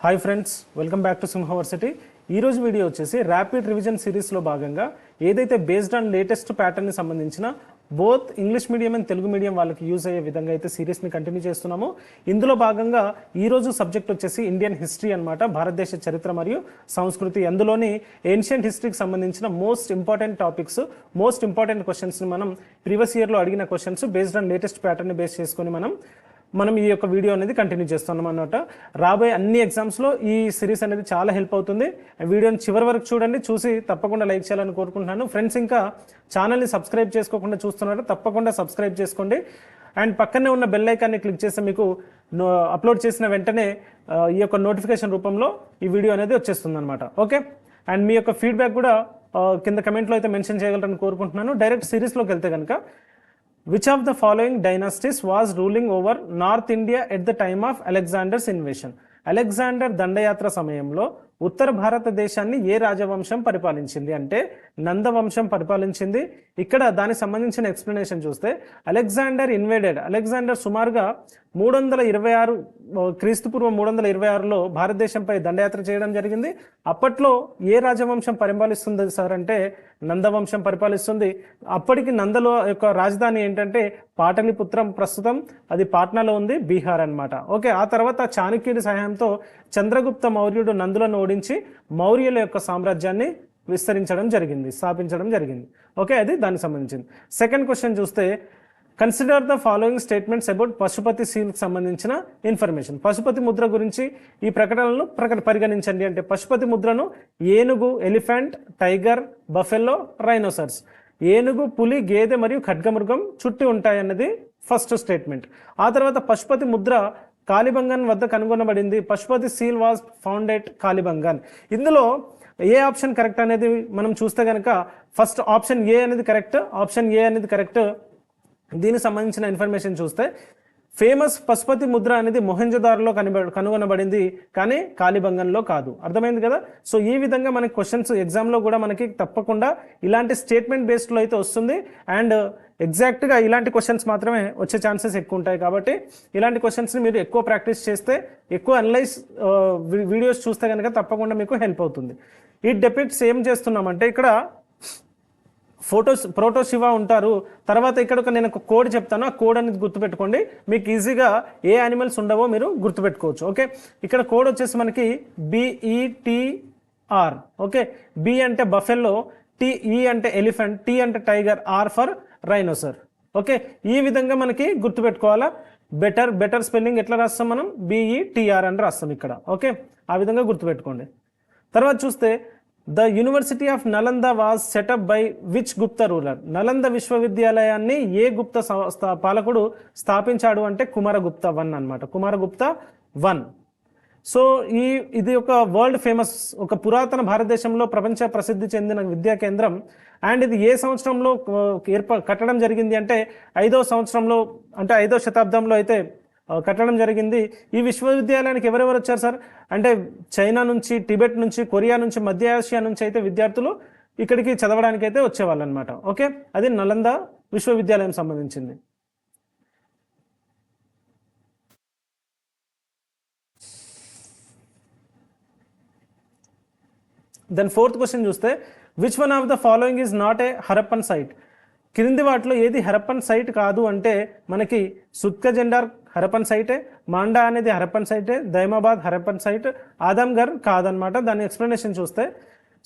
Hi friends, welcome back to Simhaversity. ఈరోజు వీడియో వచ్చేసి ర్యాపిడ్ రివిజన్ సిరీస్లో భాగంగా ఏదైతే బేస్డ్ ఆన్ లేటెస్ట్ ప్యాటర్న్కి సంబంధించిన both English medium and Telugu medium వాళ్ళకి యూజ్ అయ్యే విధంగా అయితే సిరీస్ని కంటిన్యూ చేస్తున్నాము. ఇందులో భాగంగా ఈరోజు సబ్జెక్ట్ వచ్చేసి ఇండియన్ హిస్టరీ అనమాట, భారతదేశ చరిత్ర మరియు సంస్కృతి. అందులోని ఏన్షియంట్ హిస్టరీకి సంబంధించిన most important topics, most important క్వశ్చన్స్ని మనం ప్రీవియస్ ఇయర్లో అడిగిన క్వశ్చన్స్ బేస్డ్ ఆన్ లేటెస్ట్ ప్యాటర్న్ని బేస్ చేసుకొని మనం ఈ యొక్క వీడియో అనేది కంటిన్యూ చేస్తున్నాం అన్నమాట. రాబోయే అన్ని ఎగ్జామ్స్లో ఈ సిరీస్ అనేది చాలా హెల్ప్ అవుతుంది. వీడియోని చివరి వరకు చూడండి, చూసి తప్పకుండా లైక్ చేయాలని కోరుకుంటున్నాను. ఫ్రెండ్స్, ఇంకా ఛానల్ని సబ్స్క్రైబ్ చేసుకోకుండా చూస్తున్నారు, తప్పకుండా సబ్స్క్రైబ్ చేసుకోండి. అండ్ పక్కనే ఉన్న బెల్ ఐకాన్ని క్లిక్ చేస్తే మీకు అప్లోడ్ చేసిన వెంటనే ఈ యొక్క నోటిఫికేషన్ రూపంలో ఈ వీడియో అనేది వచ్చేస్తుంది అనమాట. ఓకే, అండ్ మీ యొక్క ఫీడ్బ్యాక్ కూడా కింద కమెంట్లో అయితే మెన్షన్ చేయగలరని కోరుకుంటున్నాను. డైరెక్ట్ సిరీస్లోకి వెళ్తే కనుక, which of the following dynasties was ruling over North India at the time of Alexander's invasion? Alexander దండయాత్ర సమయంలో ఉత్తర భారతదేశాన్ని ఏ రాజవంశం పరిపాలించింది అంటే నందవంశం పరిపాలించింది. ఇక్కడ దానికి సంబంధించిన ఎక్స్ప్లెనేషన్ చూస్తే, అలెగ్జాండర్ సుమారుగా 326 క్రీస్తుపూర్వం 326లో భారతదేశంపై దండయాత్ర చేయడం జరిగింది. అప్పట్లో ఏ రాజవంశం పరిపాలిస్తుంది సార్ అంటే నందవంశం పరిపాలిస్తుంది. అప్పటికి నందలో యొక్క రాజధాని ఏంటంటే పాటలిపుత్రం, ప్రస్తుతం అది పాట్నాలో ఉంది, బీహార్ అనమాట. ఓకే, ఆ తర్వాత చాణక్యుడి సహాయంతో చంద్రగుప్త మౌర్యుడు నందులను ఓడించి మౌర్యుల యొక్క సామ్రాజ్యాన్ని స్థాపించడం జరిగింది. ఓకే, అది దానికి సంబంధించింది. సెకండ్ క్వశ్చన్ చూస్తే, consider the following statements about Pashupati సీల్కి సంబంధించిన ఇన్ఫర్మేషన్. పశుపతి ముద్ర గురించి ఈ ప్రకటనలను పరిగణించండి అంటే, పశుపతి ముద్రను ఏనుగు, ఎలిఫెంట్, టైగర్, బఫెల్లో, రైనోసర్స్, ఏనుగు, పులి, గేదె మరియు ఖడ్గమృగం చుట్టి ఉంటాయన్నది ఫస్ట్ స్టేట్మెంట్. ఆ తర్వాత పశుపతి ముద్ర కాలిబంగన్ వద్ద కనుగొనబడింది. Pashupati seal was found at Kalibangan. ఇందులో ఏ ఆప్షన్ కరెక్ట్ అనేది మనం చూస్తే కనుక, ఫస్ట్ ఆప్షన్ ఏ అనేది కరెక్ట్. దీనికి సంబంధించిన ఇన్ఫర్మేషన్ చూస్తే, ఫేమస్ పశుపతి ముద్ర అనేది మొహెంజోదారోలో కనుగొనబడింది, కానీ కాలిబంగన్లో కాదు. అర్థమైంది కదా? సో ఈ విధంగా మనకి క్వశ్చన్స్ ఎగ్జామ్లో కూడా మనకి తప్పకుండా ఇలాంటి స్టేట్మెంట్ బేస్డ్లో అయితే వస్తుంది. అండ్ ఎగ్జాక్ట్గా ఇలాంటి క్వశ్చన్స్ మాత్రమే వచ్చే ఛాన్సెస్ ఎక్కువ ఉంటాయి. కాబట్టి ఇలాంటి క్వశ్చన్స్ని మీరు ఎక్కువ ప్రాక్టీస్ చేస్తే, ఎక్కువ అనలైజ్ వీడియోస్ చూస్తే కనుక తప్పకుండా మీకు హెల్ప్ అవుతుంది. ఈ డెపిక్ట్స్ ఏం చేస్తున్నామంటే, ఇక్కడ ప్రోటోశివ ఉంటారు. తర్వాత ఇక్కడ నేను ఒక కోడ్ చెప్తాను, ఆ కోడ్ అనేది గుర్తుపెట్టుకోండి. మీకు ఈజీగా ఏ యానిమల్స్ ఉండవో మీరు గుర్తుపెట్టుకోవచ్చు. ఓకే, ఇక్కడ కోడ్ వచ్చేసి మనకి BETR. ఓకే, బి అంటే బఫెల్లో, ఈ అంటే ఎలిఫెంట్, టీ అంటే tiger, R for rhinoceros. Okay, ఈ విధంగా మనకి గుర్తుపెట్టుకోవాలా. బెటర్ స్పెల్లింగ్ ఎట్లా రాస్తాం మనం? BETR అని రాస్తాం ఇక్కడ. ఓకే, ఆ విధంగా గుర్తుపెట్టుకోండి. తర్వాత చూస్తే, the university of Nalanda was set up by which Gupta ruler? Nalanda విశ్వవిద్యాలయాన్ని ఏ గుప్త పాలకుడు స్థాపించాడు అంటే కుమారగుప్త 1 అనమాట. కుమారగుప్త 1. సో ఇది ఒక వరల్డ్ ఫేమస్, ఒక పురాతన భారతదేశంలో ప్రపంచ ప్రసిద్ధి చెందిన విద్యా కేంద్రం. అండ్ ఇది ఏ సంవత్సరంలో కట్టడం జరిగింది అంటే 5వ శతాబ్దంలో అయితే కట్టడం జరిగింది. ఈ విశ్వవిద్యాలయానికి ఎవరెవరు వచ్చారు సార్ అంటే, చైనా నుంచి, టిబెట్ నుంచి, కొరియా నుంచి, మధ్య ఆసియా నుంచి అయితే విద్యార్థులు ఇక్కడికి చదవడానికి అయితే వచ్చేవాళ్ళు అనమాట. ఓకే, అది నలంద విశ్వవిద్యాలయం సంబంధించింది. దెన్ ఫోర్త్ క్వశ్చన్ చూస్తే, which one of the following is not a Harappan site? క్రింది వాటిలో ఏది హరప్పన్ సైట్ కాదు అంటే, మనకి సుత్కజెండార్ హరప్పన్ సైటే, మాండా అనేది హరప్పన్ సైటే, దైమాబాద్ హరప్పన్ సైట్, ఆదమ్గర్ కాదనమాట. దాని ఎక్స్ప్లెనేషన్ చూస్తే,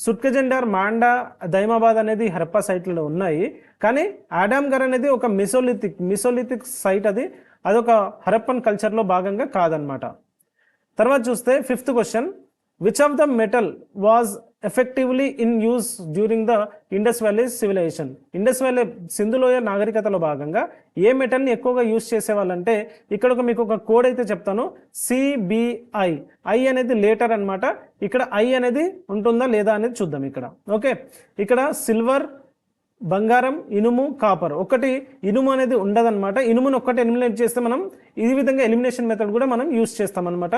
సుత్కజెండార్, మాండా, దైమాబాద్ అనేది హరప్పా సైట్లో ఉన్నాయి, కానీ ఆడమ్గర్ అనేది ఒక మిసోలిథిక్ సైట్, అదొక హరప్పన్ కల్చర్లో భాగంగా కాదనమాట. తర్వాత చూస్తే fifth question, which of the metal was effectively in use during the Indus valley civilisation? Indus valley సింధులోయ నాగరికతలో భాగంగా ఏ మెటల్ని ఎక్కువగా యూజ్ చేసేవాళ్ళంటే, ఇక్కడ మీకు ఒక కోడ్ అయితే చెప్తాను, CBI. ఐ అనేది లేటర్ అనమాట. ఇక్కడ ఐ అనేది ఉంటుందా లేదా అనేది చూద్దాం ఇక్కడ. ఓకే, ఇక్కడ సిల్వర్, బంగారం, ఇనుము, కాపర్. ఒకటి ఇనుము అనేది ఉండదన్నమాట. ఇనుమును ఒక్కటి ఎలిమినేట్ చేస్తే మనం ఈ విధంగా ఎలిమినేషన్ మెథడ్ కూడా మనం యూజ్ చేస్తామన్నమాట.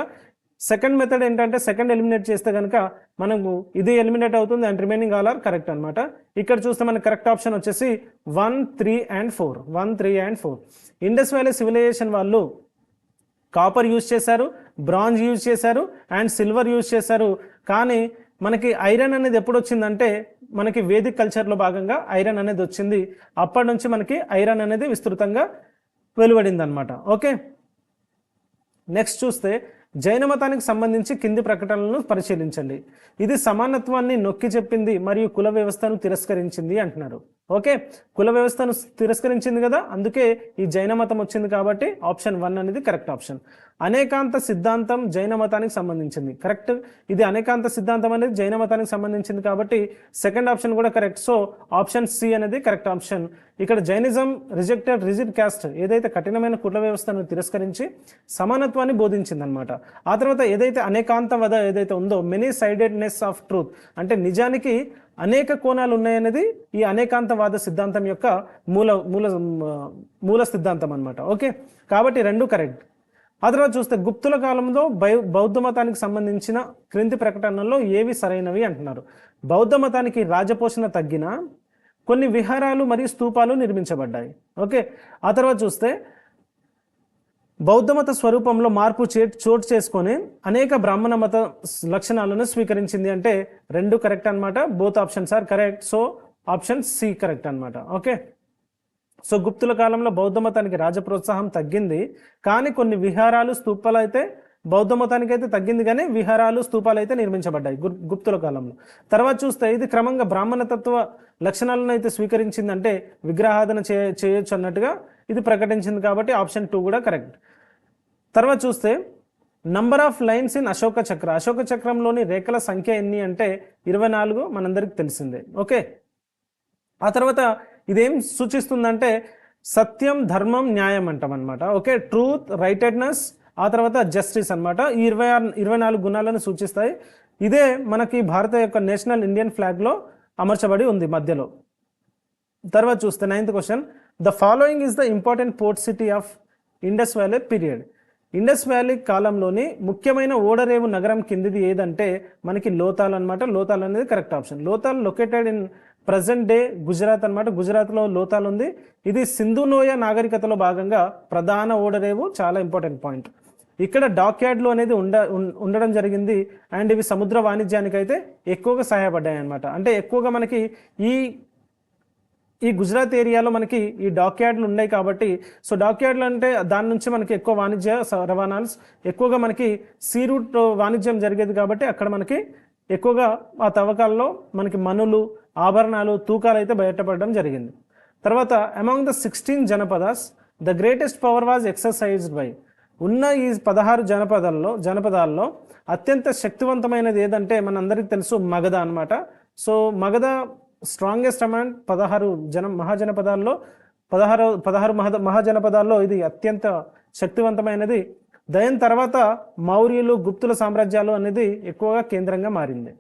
సెకండ్ మెథడ్ ఏంటంటే, సెకండ్ ఎలిమినేట్ చేస్తే కనుక మనకు ఇది ఎలిమినేట్ అవుతుంది and remaining all are correct అనమాట. ఇక్కడ చూస్తే మనకు కరెక్ట్ ఆప్షన్ వచ్చేసి 1, 3 and 4. ఇండస్ వ్యాలీ సివిలైజేషన్ వాళ్ళు కాపర్ యూజ్ చేశారు, బ్రాంజ్ యూజ్ చేశారు అండ్ సిల్వర్ యూజ్ చేశారు. కానీ మనకి ఐరన్ అనేది ఎప్పుడు వచ్చిందంటే మనకి వేదిక్ కల్చర్లో భాగంగా ఐరన్ అనేది వచ్చింది. అప్పటి నుంచి మనకి ఐరన్ అనేది విస్తృతంగా వెలువడింది అనమాట. ఓకే, నెక్స్ట్ చూస్తే జైన మతానికి సంబంధించి కింది ప్రకటనలను పరిశీలించండి. ఇది సమానత్వాన్ని నొక్కి చెప్పింది మరియు కుల వ్యవస్థను తిరస్కరించింది అంటున్నారు. ఓకే, కుల వ్యవస్థను తిరస్కరించింది కదా, అందుకే ఈ జైన మతం వచ్చింది. కాబట్టి ఆప్షన్ 1 అనేది కరెక్ట్ ఆప్షన్. అనేకాంత సిద్ధాంతం జైన మతానికి సంబంధించింది, కరెక్ట్. ఇది అనేకాంత సిద్ధాంతం అనేది జైన మతానికి సంబంధించింది కాబట్టి సెకండ్ ఆప్షన్ కూడా కరెక్ట్. సో ఆప్షన్ సి అనేది కరెక్ట్ ఆప్షన్. ఇక్కడ జైనిజం రిజెక్టెడ్ రిజిడ్ క్యాస్ట్, ఏదైతే కఠినమైన కుల వ్యవస్థను తిరస్కరించి సమానత్వాన్ని బోధించింది అనమాట. ఆ తర్వాత ఏదైతే అనేకాంతవాద ఏదైతే ఉందో, మెనీ సైడెడ్నెస్ ఆఫ్ ట్రూత్, అంటే నిజానికి అనేక కోణాలు ఉన్నాయనేది ఈ అనేకాంతవాద సిద్ధాంతం యొక్క మూల మూల మూల సిద్ధాంతం అనమాట. ఓకే, కాబట్టి రెండు కరెక్ట్. ఆ తర్వాత చూస్తే గుప్తుల కాలంలో బౌద్ధ మతానికి సంబంధించిన క్రింది ప్రకటనల్లో ఏవి సరైనవి అంటున్నారు. బౌద్ధ మతానికి రాజపోషణ తగ్గిన కొన్ని విహారాలు మరియు స్తూపాలు నిర్మించబడ్డాయి. ఓకే, ఆ తర్వాత చూస్తే బౌద్ధ మత స్వరూపంలో మార్పు చోటు చేసుకొని అనేక బ్రాహ్మణ మత లక్షణాలను స్వీకరించింది. అంటే రెండు కరెక్ట్ అనమాట. Both options are correct. So option C correct అనమాట. ఓకే, సో గుప్తుల కాలంలో బౌద్ధ మతానికి రాజ ప్రోత్సాహం తగ్గింది, కానీ కొన్ని విహారాలు స్తూపాలు అయితే బౌద్ధ మతానికి అయితే తగ్గింది, కానీ విహారాలు స్తూపాలు అయితే నిర్మించబడ్డాయి గుప్తుల కాలంలో. తర్వాత చూస్తే ఇది క్రమంగా బ్రాహ్మణ తత్వ లక్షణాలను అయితే స్వీకరించింది, అంటే విగ్రహాధన చేయొచ్చు అన్నట్టుగా ఇది ప్రకటించింది. కాబట్టి ఆప్షన్ 2 కూడా కరెక్ట్. తర్వాత చూస్తే number of lines in Ashoka చక్ర, అశోక చక్రంలోని రేఖల సంఖ్య ఎన్ని అంటే 24, మనందరికి తెలిసిందే. ఓకే, ఆ తర్వాత ఇదేం సూచిస్తుందంటే సత్యం, ధర్మం, న్యాయం అంటాం అనమాట. ఓకే, ట్రూత్, రైటెడ్నెస్, ఆ తర్వాత జస్టిస్ అనమాట. ఈ 24 గుణాలను సూచిస్తాయి. ఇదే మనకి భారత యొక్క నేషనల్ ఇండియన్ ఫ్లాగ్లో అమర్చబడి ఉంది మధ్యలో. తర్వాత చూస్తే 9th question, the following is the important port city of Indus valley period. Indus valley కాలంలోని ముఖ్యమైన ఓడరేవు నగరం కిందిది ఏదంటే మనకి లోతాల్ అనమాట. లోతాల్ అనేది correct option. Lothal located in present day Gujarat అనమాట. గుజరాత్లో లోతాల్ ఉంది. ఇది సింధులోయ నాగరికతలో భాగంగా ప్రధాన ఓడరేవు, చాలా ఇంపార్టెంట్ పాయింట్. ఇక్కడ డాక్యార్డ్లు అనేది ఉండడం జరిగింది. అండ్ ఇవి సముద్ర వాణిజ్యానికి అయితే ఎక్కువగా సహాయపడ్డాయి అనమాట. అంటే ఎక్కువగా మనకి ఈ గుజరాత్ ఏరియాలో మనకి ఈ డాక్యార్డ్లు ఉన్నాయి కాబట్టి, సో డాక్యార్డ్లు అంటే దాని నుంచి మనకి ఎక్కువ వాణిజ్య రవాణాలు, ఎక్కువగా మనకి సీ రూట్ వాణిజ్యం జరిగేది కాబట్టి అక్కడ మనకి ఎక్కువగా ఆ తవ్వకాల్లో మనకి మనులు, ఆభరణాలు, తూకాలు అయితే బయటపడడం జరిగింది. తర్వాత among the 16 Janapadas the greatest power was exercised by. ఉన్న ఈ 16 జనపదాల్లో అత్యంత శక్తివంతమైనది ఏదంటే మనందరికీ తెలుసు మగధ అనమాట. సో మగధ స్ట్రాంగెస్ట్ అమాంగ్ 16 మహాజనపదాల్లో 16 మహాజనపదాల్లో ఇది అత్యంత శక్తివంతమైనది. దాని తర్వాత మౌర్యులు, గుప్తుల సామ్రాజ్యాలు అనేది ఎక్కువగా కేంద్రంగా మారింది.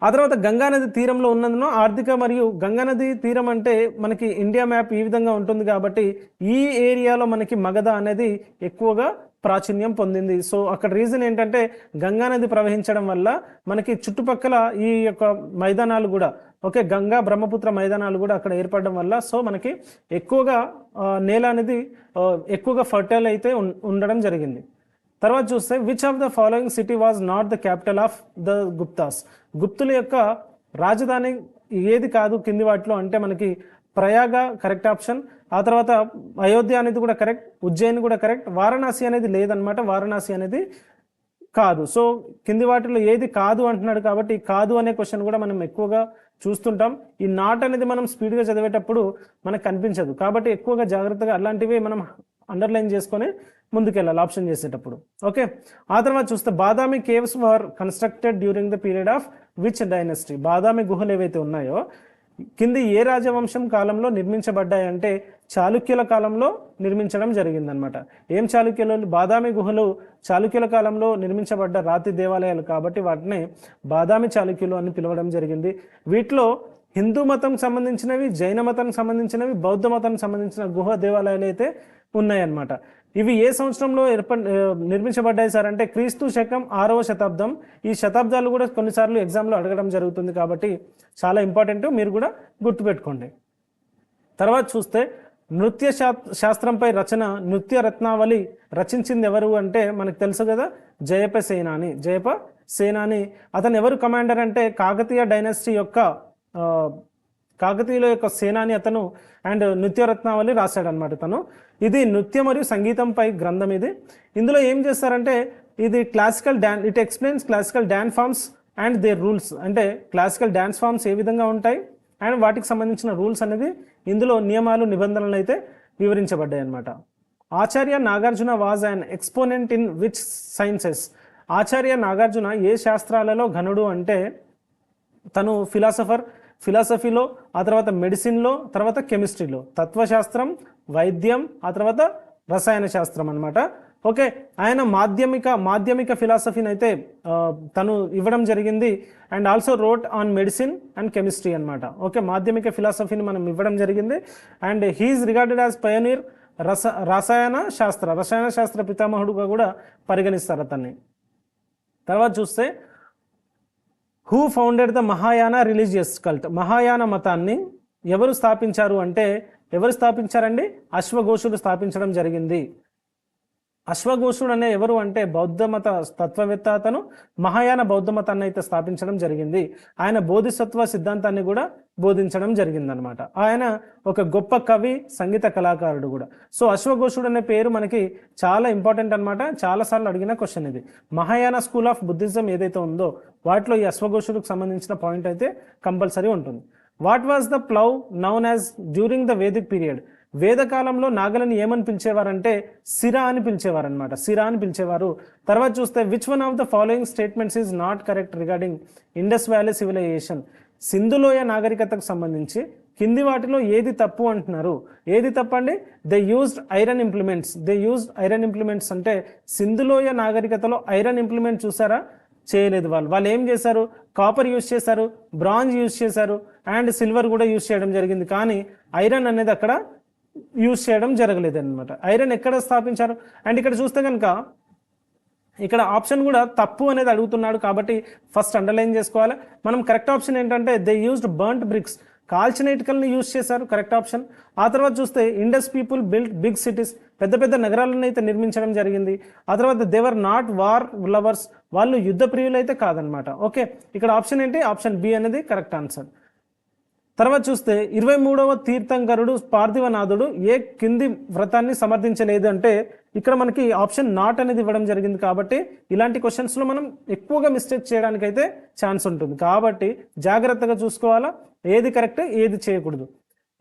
ఆ తర్వాత గంగానది తీరంలో ఉన్నందున ఆర్థిక మరియు గంగానది తీరం అంటే మనకి ఇండియా మ్యాప్ ఈ విధంగా ఉంటుంది కాబట్టి ఈ ఏరియాలో మనకి మగధ అనేది ఎక్కువగా ప్రాచుర్యం పొందింది. సో అక్కడ రీజన్ ఏంటంటే గంగానది ప్రవహించడం వల్ల మనకి చుట్టుపక్కల ఈ యొక్క మైదానాలు కూడా, ఓకే, గంగా బ్రహ్మపుత్ర మైదానాలు కూడా అక్కడ ఏర్పడడం వల్ల సో మనకి ఎక్కువగా నేల అనేది ఎక్కువగా ఫర్టైల్ అయితే ఉండడం జరిగింది. తర్వాత చూస్తే which of the following city was not the capital of the Guptas. గుప్తుల యొక్క రాజధాని ఏది కాదు కింది వాటిలో అంటే మనకి ప్రయాగ కరెక్ట్ ఆప్షన్. ఆ తర్వాత అయోధ్య అనేది కూడా కరెక్ట్, ఉజ్జయిని కూడా కరెక్ట్, వారణాసి అనేది లేదనమాట, వారణాసి అనేది కాదు. సో కింది వాటిలో ఏది కాదు అంటున్నాడు కాబట్టి కాదు అనే క్వశ్చన్ కూడా మనం ఎక్కువగా చూస్తుంటాం. ఈ నాట్ అనేది మనం స్పీడ్గా చదివేటప్పుడు మనకు కనిపించదు కాబట్టి ఎక్కువగా జాగ్రత్తగా అలాంటివి మనం అండర్లైన్ చేసుకొని ముందుకెళ్ళాలి ఆప్షన్ చేసేటప్పుడు. ఓకే, ఆ తర్వాత చూస్తే Badami caves were constructed during the period of which dynasty. Badami గుహలు ఏవైతే ఉన్నాయో కింది ఏ రాజవంశం కాలంలో నిర్మించబడ్డాయంటే చాళుక్యుల కాలంలో నిర్మించడం జరిగిందనమాట. ఏం చాళుక్యులు? బాదామి గుహలు చాళుక్యుల కాలంలో నిర్మించబడ్డ రాతి దేవాలయాలు కాబట్టి వాటిని బాదామి చాళుక్యులు అని పిలవడం జరిగింది. వీటిలో హిందూ మతం సంబంధించినవి, జైన మతం సంబంధించినవి, బౌద్ధ మతం సంబంధించిన గుహ దేవాలయాలు అయితే ఉన్నాయన్నమాట. ఇవి ఏ సంవత్సరంలో నిర్మించబడ్డాయి సార్ అంటే క్రీస్తు శకం 6వ శతాబ్దం. ఈ శతాబ్దాలు కూడా కొన్నిసార్లు ఎగ్జామ్లో అడగడం జరుగుతుంది కాబట్టి చాలా ఇంపార్టెంట్, మీరు కూడా గుర్తుపెట్టుకోండి. తర్వాత చూస్తే శాస్త్రంపై రచన నృత్య రత్నావళి రచించింది ఎవరు అంటే మనకు తెలుసు కదా, జయప సేనాని. అతను ఎవరు కమాండర్ అంటే కాకతీయ డైనాసిటీ యొక్క కాకతీయుల యొక్క సేనాని అతను. అండ్ నృత్య రత్నావళి రాశాడనమాట తను. ఇది నృత్యం మరియు సంగీతంపై గ్రంథం ఇది. ఇందులో ఏం చేస్తారంటే ఇది it explains classical dance forms and their rules. అంటే క్లాసికల్ డాన్స్ ఫామ్స్ ఏ విధంగా ఉంటాయి అండ్ వాటికి సంబంధించిన రూల్స్ అనేది ఇందులో నియమాలు నిబంధనలు అయితే వివరించబడ్డాయి అన్నమాట. Acharya Nagarjuna was an exponent in which sciences. Acharya Nagarjuna ఏ శాస్త్రాలలో ఘనుడు అంటే తను ఫిలాసఫీలో, ఆ తర్వాత మెడిసిన్లో, తర్వాత కెమిస్ట్రీలో, తత్వశాస్త్రం, వైద్యం, ఆ తర్వాత రసాయన శాస్త్రం అనమాట. ఓకే, ఆయన మాధ్యమిక ఫిలాసఫీని అయితే తను ఇవ్వడం జరిగింది. And also wrote on medicine and chemistry అనమాట. ఓకే, మాధ్యమిక ఫిలాసఫీని మనం ఇవ్వడం జరిగింది. And he is regarded as pioneer రసాయన శాస్త్ర పితామహుడుగా కూడా పరిగణిస్తారు అతన్ని. తర్వాత చూస్తే who founded the Mahayana religious cult. Mahayana మతాన్ని ఎవరు స్థాపించారండి? అశ్వఘోషుడు స్థాపించడం జరిగింది. అశ్వఘోషుడు అనే ఎవరు అంటే బౌద్ధ మత తత్వవేత్త. అతను మహాయాన బౌద్ధ మతాన్ని అయితే స్థాపించడం జరిగింది. ఆయన బోధిసత్వ సిద్ధాంతాన్ని కూడా బోధించడం జరిగిందనమాట. ఆయన ఒక గొప్ప కవి, సంగీత కళాకారుడు కూడా. సో అశ్వఘోషుడు అనే పేరు మనకి చాలా ఇంపార్టెంట్ అనమాట. చాలాసార్లు అడిగిన క్వశ్చన్ ఇది. మహాయాన స్కూల్ ఆఫ్ బుద్ధిజం ఏదైతే ఉందో వాటిలో ఈ అశ్వఘోషుడికి సంబంధించిన పాయింట్ అయితే కంపల్సరీ ఉంటుంది. What was the plough known as during the Vedic period. వేదకాలంలో నాగలని ఏమని పిలిచేవారంటే సిరా అని పిలిచేవారు. తర్వాత చూస్తే which one of the following statements is not correct regarding Indus valley civilisation. సింధులోయ నాగరికతకు సంబంధించి కింది వాటిలో ఏది తప్పు అంటున్నారు? ఏది తప్పండి? దే యూజ్డ్ ఐరన్ ఇంప్లిమెంట్స్ అంటే సింధులోయ నాగరికతలో ఐరన్ ఇంప్లిమెంట్ చూసారా? చేయలేదు. వాళ్ళు ఏం చేశారు? కాపర్ యూజ్ చేశారు, బ్రాంజ్ యూజ్ చేశారు, అండ్ సిల్వర్ కూడా యూజ్ చేయడం జరిగింది. కానీ ఐరన్ అనేది అక్కడ యూజ్ చేయడం జరగలేదు అనమాట. ఐరన్ ఎక్కడ స్థాపించారు? అండ్ ఇక్కడ చూస్తే కనుక ఇక్కడ ఆప్షన్ కూడా తప్పు అనేది అడుగుతున్నాడు కాబట్టి ఫస్ట్ అండర్లైన్ చేసుకోవాలి మనం. కరెక్ట్ ఆప్షన్ ఏంటంటే దే యూజ్డ్ బర్న్ట్ బ్రిక్స్. కాల్చిన ఇటుకల్ని యూజ్ చేశారు, కరెక్ట్ ఆప్షన్. ఆ తర్వాత చూస్తే Indus people build big cities. పెద్ద నగరాలను అయితే నిర్మించడం జరిగింది. ఆ తర్వాత దేవర్ నాట్ వార్ లవర్స్. వాళ్ళు యుద్ధ ప్రియులు అయితే కాదనమాట. ఓకే, ఇక్కడ ఆప్షన్ ఏంటి? ఆప్షన్ బి అనేది కరెక్ట్ ఆన్సర్. తర్వాత చూస్తే 23వ తీర్థంకరుడు పార్థివనాథుడు ఏ కింది వ్రతాన్ని సమర్థించలేదు అంటే ఇక్కడ మనకి ఆప్షన్ నాట్ అనేది ఇవ్వడం జరిగింది. కాబట్టి ఇలాంటి క్వశ్చన్స్లో మనం ఎక్కువగా మిస్టేక్ చేయడానికి అయితే ఛాన్స్ ఉంటుంది. కాబట్టి జాగ్రత్తగా చూసుకోవాలా ఏది కరెక్ట్ ఏది చేయకూడదు.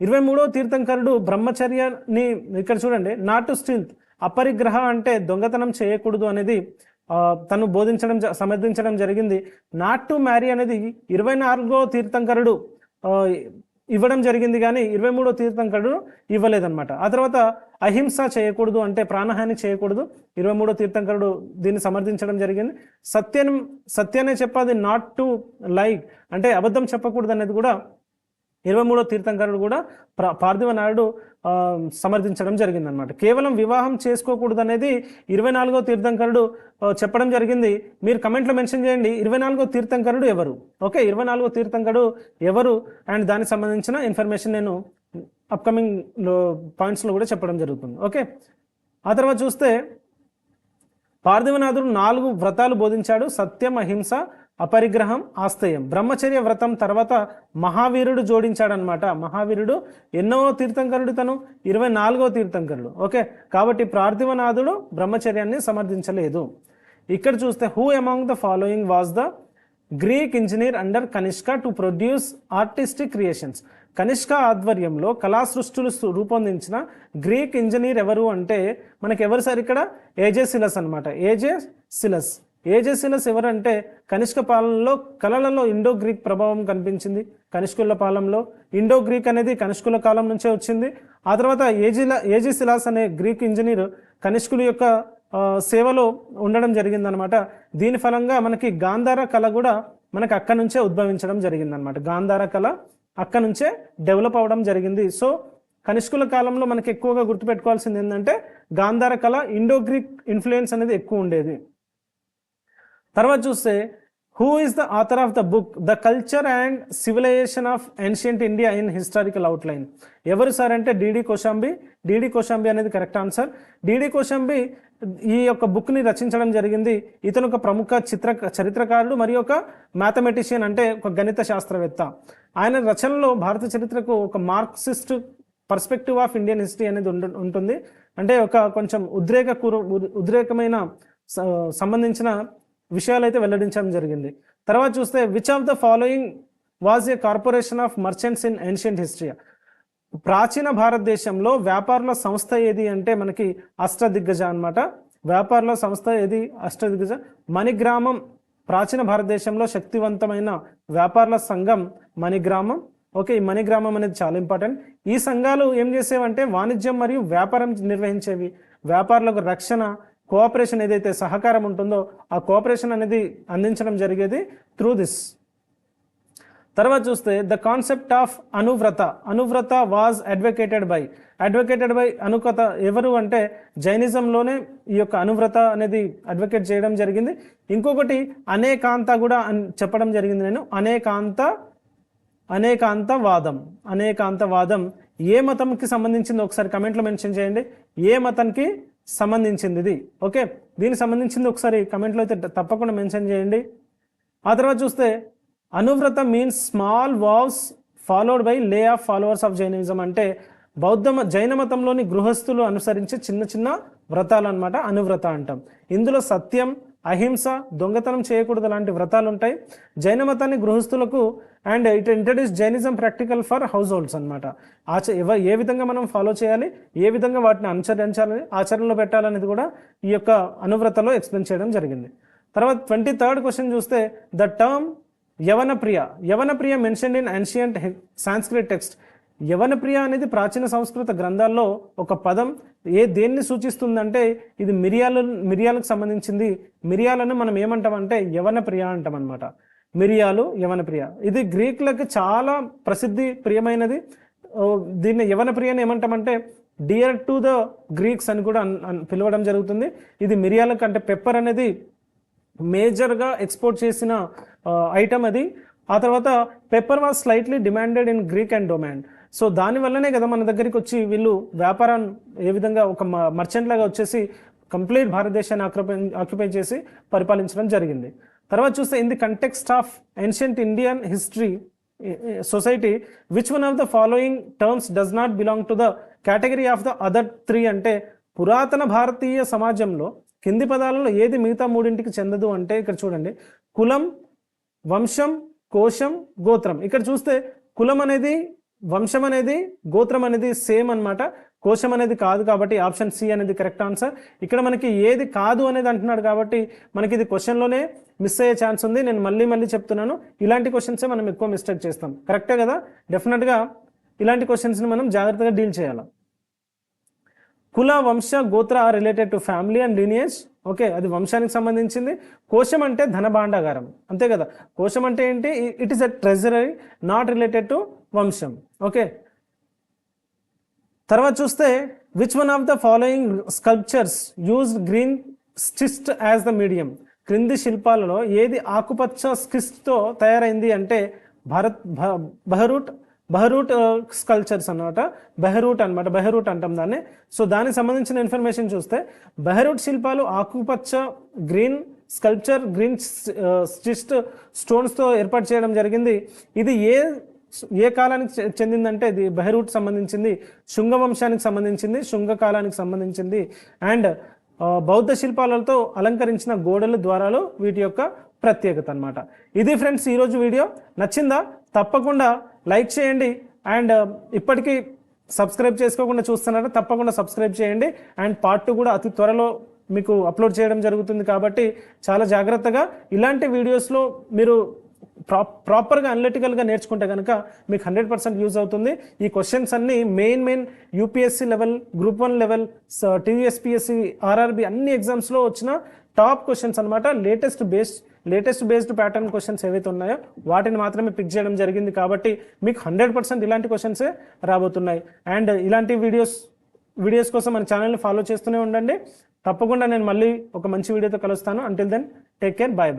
23వ తీర్థంకరుడు బ్రహ్మచర్యాన్ని ఇక్కడ చూడండి, నాట్ టు స్టీల్త్, అపరిగ్రహ అంటే దొంగతనం చేయకూడదు అనేది తను సమర్థించడం జరిగింది. నాట్ టు మ్యారీ అనేది 24వ తీర్థంకరుడు ఇవ్వడం జరిగింది కానీ 23వ తీర్థంకరుడు ఇవ్వలేదన్నమాట. ఆ తర్వాత అహింస చేయకూడదు అంటే ప్రాణహాని చేయకూడదు, 23వ తీర్థంకరుడు దీన్ని సమర్థించడం జరిగింది. సత్యాన్ని చెప్పాలి, నాట్ టు లై అంటే అబద్ధం చెప్పకూడదు అనేది కూడా 23వ తీర్థంకరుడు కూడా పార్థివనాథుడు సమర్థించడం జరిగిందనమాట. కేవలం వివాహం చేసుకోకూడదు అనేది 24వ తీర్థంకరుడు చెప్పడం జరిగింది. మీరు కమెంట్లో మెన్షన్ చేయండి 24వ తీర్థంకరుడు ఎవరు. ఓకే, 24వ తీర్థంకరుడు ఎవరు అండ్ దానికి సంబంధించిన ఇన్ఫర్మేషన్ నేను అప్కమింగ్ పాయింట్స్లో కూడా చెప్పడం జరుగుతుంది. ఓకే, ఆ తర్వాత చూస్తే పార్థివనాథుడు 4 వ్రతాలు బోధించాడు. సత్యం, అహింస, అపరిగ్రహం, ఆస్తేయం. బ్రహ్మచర్య వ్రతం తర్వాత మహావీరుడు జోడించాడనమాట. మహావీరుడు ఎన్నో తీర్థంకరుడు? తను 24వ తీర్థంకరుడు. ఓకే, కాబట్టి పార్థివనాథుడు బ్రహ్మచర్యాన్ని సమర్థించలేదు. ఇక్కడ చూస్తే who among the following was the Greek engineer under Kanishka to produce artistic creations. Kanishka ఆధ్వర్యంలో కళా సృష్టులు రూపొందించిన గ్రీక్ ఇంజనీర్ ఎవరు అంటే మనకి ఎవరు సార్ ఇక్కడ? ఏజే సిలస్ అనమాట. ఏజే సిలస్ ఎవరంటే కనిష్క పాలనలో కళలలో ఇండో గ్రీక్ ప్రభావం కనిపించింది. కనిష్కుల పాలనలో ఇండో గ్రీక్ అనేది కనిష్కుల కాలం నుంచే వచ్చింది. ఆ తర్వాత ఏజే సిలాస్ అనే గ్రీక్ ఇంజనీర్ కనిష్కుల యొక్క సేవలో ఉండడం జరిగిందనమాట. దీని ఫలంగా మనకి గాంధార కళ కూడా మనకి అక్క నుంచే ఉద్భవించడం జరిగిందనమాట. గాంధార కళ అక్క నుంచే డెవలప్ అవ్వడం జరిగింది. సో కనిష్కుల కాలంలో మనకి ఎక్కువగా గుర్తుపెట్టుకోవాల్సింది ఏంటంటే గాంధార కళ, ఇండో గ్రీక్ ఇన్ఫ్లుయెన్స్ అనేది ఎక్కువ ఉండేది. తర్వాత చూస్తే who is the author of the book the culture and civilisation of ancient India in historical outline? ఎవరు సార్ అంటే డిడి కోశాంబి. డిడి కోశాంబి అనేది కరెక్ట్ ఆన్సర్. డిడి కోశాంబి ఈ యొక్క బుక్ని రచించడం జరిగింది. ఇతను ఒక ప్రముఖ చరిత్రకారుడు మరియు ఒక మ్యాథమెటిషియన్, అంటే ఒక గణిత శాస్త్రవేత్త. ఆయన రచనలో భారత చరిత్రకు ఒక Marxist perspective of Indian history అనేది ఉంటుంది. అంటే ఒక కొంచెం ఉద్రేకమైన సంబంధించిన విషయాలు అయితే వెల్లడించడం జరిగింది. తర్వాత చూస్తే which of the following was a corporation of merchants in ancient history? ప్రాచీన భారతదేశంలో వ్యాపారుల సంస్థ ఏది అంటే మనకి అష్టదిగ్గజ అనమాట. వ్యాపారుల సంస్థ ఏది? అష్టదిగ్గజ. మణిగ్రామం ప్రాచీన భారతదేశంలో శక్తివంతమైన వ్యాపారుల సంఘం మణిగ్రామం. ఓకే, ఈ మణిగ్రామం అనేది చాలా ఇంపార్టెంట్. ఈ సంఘాలు ఏం చేసేవంటే వాణిజ్యం మరియు వ్యాపారం నిర్వహించేవి. వ్యాపారులకు రక్షణ, కోఆపరేషన్ ఏదైతే సహకారం ఉంటుందో ఆ కోఆపరేషన్ అనేది అందించడం జరిగేది త్రూ దిస్. తర్వాత చూస్తే the concept of Anuvrata. Anuvrata was advocated by అనుకత ఎవరు అంటే జైనిజంలోనే ఈ యొక్క అనువ్రత అనేది అడ్వకేట్ చేయడం జరిగింది. ఇంకొకటి అనేకాంత కూడా చెప్పడం జరిగింది నేను. అనేకాంతవాదం ఏ మతంకి సంబంధించింది ఒకసారి కమెంట్లో మెన్షన్ చేయండి. ఏ మతానికి సంబంధించింది ఇది? ఓకే, దీనికి సంబంధించింది ఒకసారి కమెంట్లో అయితే తప్పకుండా మెన్షన్ చేయండి. ఆ తర్వాత చూస్తే Anuvrata means small vows followed by lay of followers of Jainism. అంటే జైన మతంలోని గృహస్థులు అనుసరించే చిన్న చిన్న వ్రతాలు అనమాట అనువ్రత అంటాం. ఇందులో సత్యం, అహింస, దొంగతనం చేయకూడదు లాంటి వ్రతాలు ఉంటాయి. జైన మతాన్ని గృహస్థులకు and it introduce Jainism practical for households అనమాట. ఏ విధంగా మనం ఫాలో చేయాలి, ఏ విధంగా వాటిని అనుసరించాలని, ఆచరణలో పెట్టాలనేది కూడా ఈ యొక్క అనువ్రతలో ఎక్స్ప్లెయిన్ చేయడం జరిగింది. తర్వాత 23rd క్వశ్చన్ చూస్తే the term Yavanapriya mentioned in ancient Sanskrit text. Yavanapriya అనేది ప్రాచీన సంస్కృత గ్రంథాల్లో ఒక పదం. దేన్ని సూచిస్తుందంటే ఇది మిరియాలకు సంబంధించింది. మిరియాలను మనం ఏమంటామంటే యవనప్రియ అంటాం అనమాట. మిరియాలు, యవనప్రియ. ఇది గ్రీకులకు చాలా ప్రసిద్ధి ప్రియమైనది. దీన్ని యవనప్రియని ఏమంటామంటే డియర్ టు ద గ్రీక్స్ అని కూడా పిలవడం జరుగుతుంది. ఇది మిరియాలకు అంటే పెప్పర్ అనేది మేజర్గా ఎక్స్పోర్ట్ చేసిన ఐటమ్ అది. ఆ తర్వాత pepper was slightly demanded in Greek and demand. So దానివల్లనే కదా మన దగ్గరికి వచ్చి వీళ్ళు వ్యాపారం ఏ విధంగా ఒక మర్చెంట్ లాగా వచ్చేసి కంప్లీట్ భారతదేశాన్ని ఆక్యుపై చేసి పరిపాలించడం జరిగింది. తర్వాత చూస్తే in the context of ancient Indian history society which one of the following terms does not belong to the category of the other 3 అంటే పురాతన భారతీయ సమాజంలో కింది పదాలలో ఏది మిగతా 3ంటికి చెందదు అంటే ఇక్కడ చూడండి, కులం, వంశం, కోశం, గోత్రం. ఇక్కడ చూస్తే కులం అనేది, వంశం అనేది, గోత్రం అనేది సేమ్ అనమాట. కోశం అనేది కాదు కాబట్టి ఆప్షన్ సి అనేది కరెక్ట్ ఆన్సర్. ఇక్కడ మనకి ఏది కాదు అనేది అంటున్నాడు కాబట్టి మనకి ఇది క్వశ్చన్లోనే మిస్ అయ్యే ఛాన్స్ ఉంది. నేను మళ్ళీ చెప్తున్నాను, ఇలాంటి క్వశ్చన్సే మనం ఎక్కువ మిస్టేక్ చేస్తాం. కరెక్టే కదా? డెఫినెట్గా ఇలాంటి క్వశ్చన్స్ని మనం జాగ్రత్తగా డీల్ చేయాలి. కుల, వంశ, గోత్ర are related to family and lineage. Okay, అది వంశానికి సంబంధించింది. కోశం అంటే ధనభాండాగారం, అంతే కదా? కోశం అంటే ఏంటి? It is a treasury, not related to వంశం. ఓకే, తర్వాత చూస్తే which one of the following sculptures used green schist as the medium? క్రింది శిల్పాలలో ఏది ఆకుపచ్చ స్కిస్ట్తో తయారైంది అంటే బహరూట్ స్కల్ప్చర్స్ అనమాట. బెహరూట్ అంటాం దాన్ని. సో దానికి సంబంధించిన ఇన్ఫర్మేషన్ చూస్తే బెహరూట్ శిల్పాలు ఆకుపచ్చ గ్రీన్ స్కల్ప్చర్, గ్రీన్ స్టిచ్డ్ స్టోన్స్తో ఏర్పాటు చేయడం జరిగింది. ఇది ఏ కాలానికి చెందిందంటే ఇది బెహరూట్ సంబంధించింది, శుంగ వంశానికి సంబంధించింది, శుంగ కాలానికి సంబంధించింది. అండ్ బౌద్ధ శిల్పాలతో అలంకరించిన గోడలు, ద్వారాలు వీటి యొక్క ప్రత్యేకత అనమాట. ఇది ఫ్రెండ్స్ ఈరోజు వీడియో. నచ్చిందా? తప్పకుండా లైక్ చేయండి. అండ్ ఇప్పటికీ సబ్స్క్రైబ్ చేసుకోకుండా చూస్తున్నారా? తప్పకుండా సబ్స్క్రైబ్ చేయండి. అండ్ పార్ట్ 2 కూడా అతి త్వరలో మీకు అప్లోడ్ చేయడం జరుగుతుంది కాబట్టి చాలా జాగ్రత్తగా ఇలాంటి వీడియోస్లో మీరు ప్రాపర్గా అనలిటికల్గా నేర్చుకుంటే కనుక మీకు 100% యూజ్ అవుతుంది. ఈ క్వశ్చన్స్ అన్నీ main UPSC level, group 1 level, TSPSC, RRB అన్ని ఎగ్జామ్స్లో వచ్చిన టాప్ క్వశ్చన్స్ అనమాట. లేటెస్ట్ బేస్డ్ ప్యాటర్న్ క్వశ్చన్స్ ఏవైతే ఉన్నాయో వాటిని మాత్రమే పిక్ చేయడం జరిగింది కాబట్టి మీకు 100% ఇలాంటి క్వశ్చన్సే రాబోతున్నాయి. అండ్ ఇలాంటి వీడియోస్ కోసం మన ఛానల్ని ఫాలో చేస్తూనే ఉండండి. తప్పకుండా నేను మళ్ళీ ఒక మంచి వీడియోతో కలుస్తాను. Until then take care, bye.